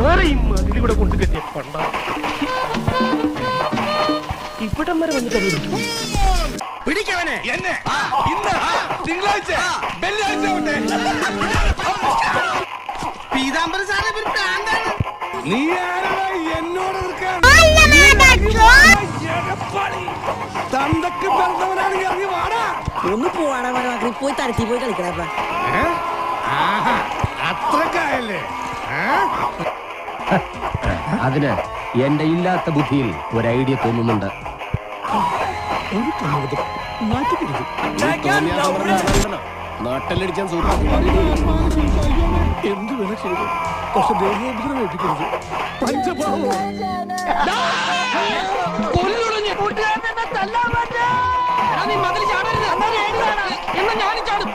ആരെയും അതിലൂടെ കൊണ്ടു കെട്ടിയ പണ്ട ഇവിടം വരെ വന്നിട്ട് പിടിക്കവനെ എന്നെ ഇന്ന് തിങ്കളാഴ്ച വെള്ളിയാഴ്ച പീതാംബര സാറെ നീ എന്നോട് തന്തക്ക് പറഞ്ഞവനാണെങ്കിൽ ഇറങ്ങി വാടാ. ഒന്ന് പോവാടാ പറഞ്ഞ പോയി തരത്തി പോയി കളിക്കണ അത്രക്കായല്ലേ? അതിന് എന്റെ ഇല്ലാത്ത ബുദ്ധിയിൽ ഒരു ഐഡിയ തോന്നുന്നുണ്ട്. നാട്ടിലടിക്കാൻ എന്ത് വേണ ചെയ്തു, പക്ഷെ ദേഹോപദ്രവം ഏൽപ്പിക്കരുത്. പഞ്ചഭാവം ഞാനും ചാടും.